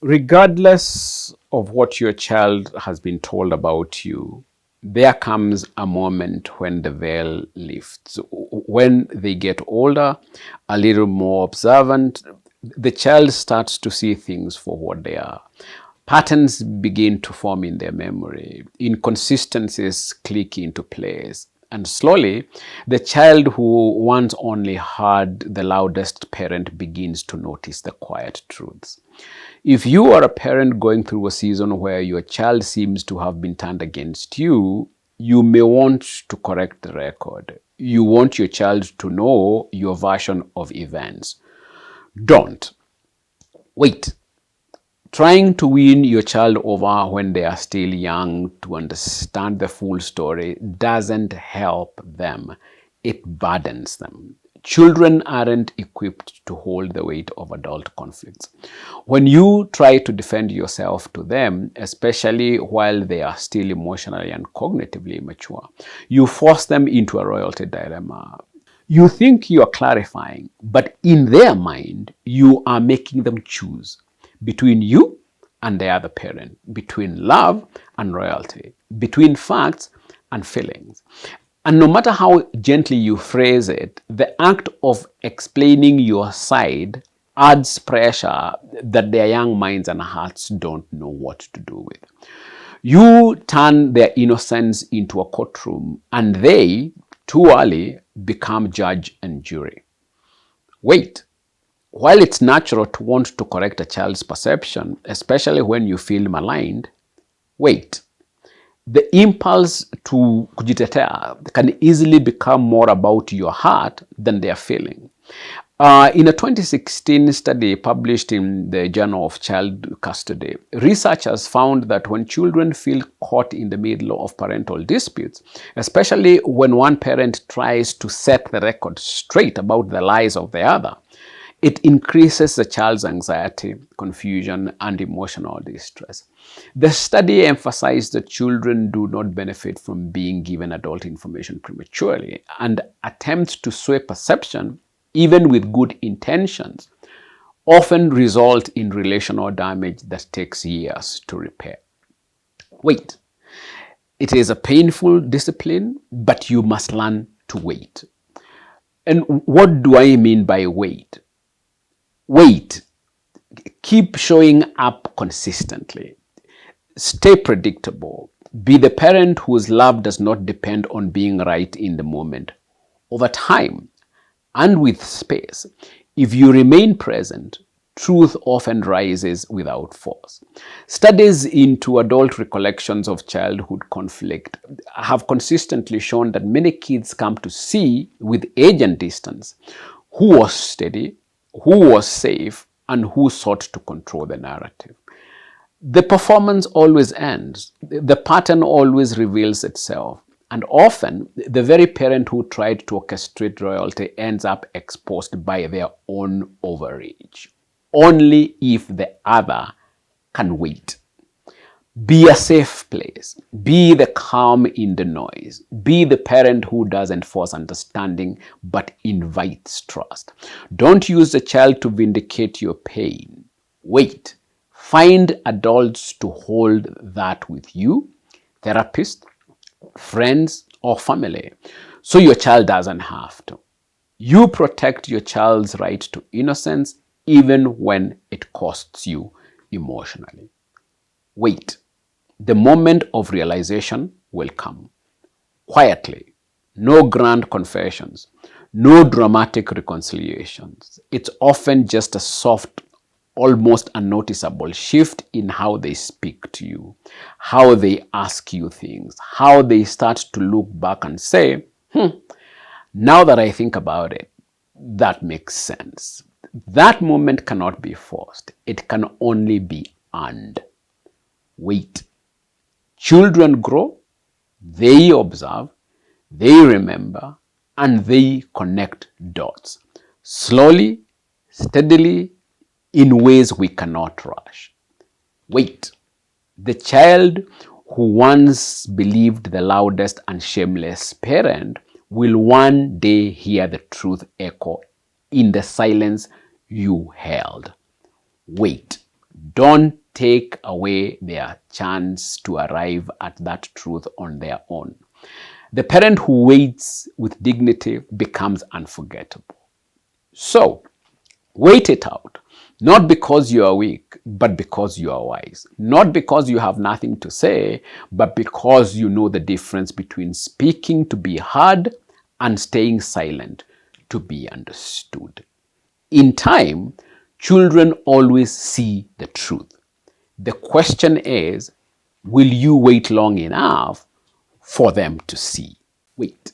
Regardless of what your child has been told about you, there comes a moment when the veil lifts. When they get older, a little more observant, the child starts to see things for what they are. Patterns begin to form in their memory, inconsistencies click into place, and slowly, the child who once only heard the loudest parent begins to notice the quiet truths. If you are a parent going through a season where your child seems to have been turned against you, you may want to correct the record. You want your child to know your version of events. Don't. Wait. Trying to win your child over when they are still young to understand the full story doesn't help them. It burdens them. Children aren't equipped to hold the weight of adult conflicts. When you try to defend yourself to them, especially while they are still emotionally and cognitively immature, you force them into a royalty dilemma. You think you are clarifying, but in their mind, you are making them choose between you and the other parent, between love and royalty, between facts and feelings. And no matter how gently you phrase it, the act of explaining your side adds pressure that their young minds and hearts don't know what to do with. You turn their innocence into a courtroom, and they, too early, become judge and jury. Wait. While it's natural to want to correct a child's perception, especially when you feel maligned, wait. The impulse to kujitetea can easily become more about your heart than their feeling. In a 2016 study published in the Journal of Child Custody, researchers found that when children feel caught in the middle of parental disputes, especially when one parent tries to set the record straight about the lies of the other, it increases the child's anxiety, confusion, and emotional distress. The study emphasized that children do not benefit from being given adult information prematurely, and attempts to sway perception, even with good intentions, often result in relational damage that takes years to repair. Wait. It is a painful discipline, but you must learn to wait. And what do I mean by wait? Wait. Keep showing up consistently. Stay predictable. Be the parent whose love does not depend on being right in the moment. Over time, and with space, if you remain present, truth often rises without force. Studies into adult recollections of childhood conflict have consistently shown that many kids come to see, with age and distance, who was steady, who was safe, and who sought to control the narrative. The performance always ends. The pattern always reveals itself. And often, the very parent who tried to orchestrate royalty ends up exposed by their own overreach. Only if the other can wait. Be a safe place. Be the calm in the noise. Be the parent who doesn't force understanding but invites trust. Don't use the child to vindicate your pain. Wait. Find adults to hold that with you, therapists, friends, or family, so your child doesn't have to. You protect your child's right to innocence even when it costs you emotionally. Wait. The moment of realization will come. Quietly. No grand confessions. No dramatic reconciliations. It's often just a soft, almost unnoticeable shift in how they speak to you, how they ask you things, how they start to look back and say, now that I think about it, that makes sense. That moment cannot be forced. It can only be earned. Wait. Children grow, they observe, they remember, and they connect dots. Slowly, steadily, in ways we cannot rush. Wait. The child who once believed the loudest and shameless parent will one day hear the truth echo in the silence you held. Wait. Don't take away their chance to arrive at that truth on their own. The parent who waits with dignity becomes unforgettable. So, wait it out. Not because you are weak, but because you are wise. Not because you have nothing to say, but because you know the difference between speaking to be heard and staying silent to be understood. In time, children always see the truth. The question is, will you wait long enough for them to see? Wait.